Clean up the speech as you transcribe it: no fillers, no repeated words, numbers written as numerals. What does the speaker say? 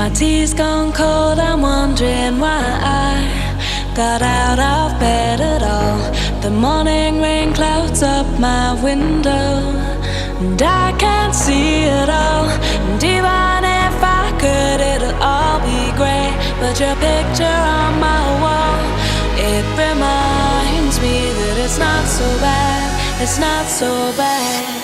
My tea's gone cold, I'm wondering why I got out of bed at all. The morning rain clouds up my window, and I can't see it all. And even if I could, it'll all be grey. But your picture on my wall, it reminds me that it's not so bad, it's not so bad.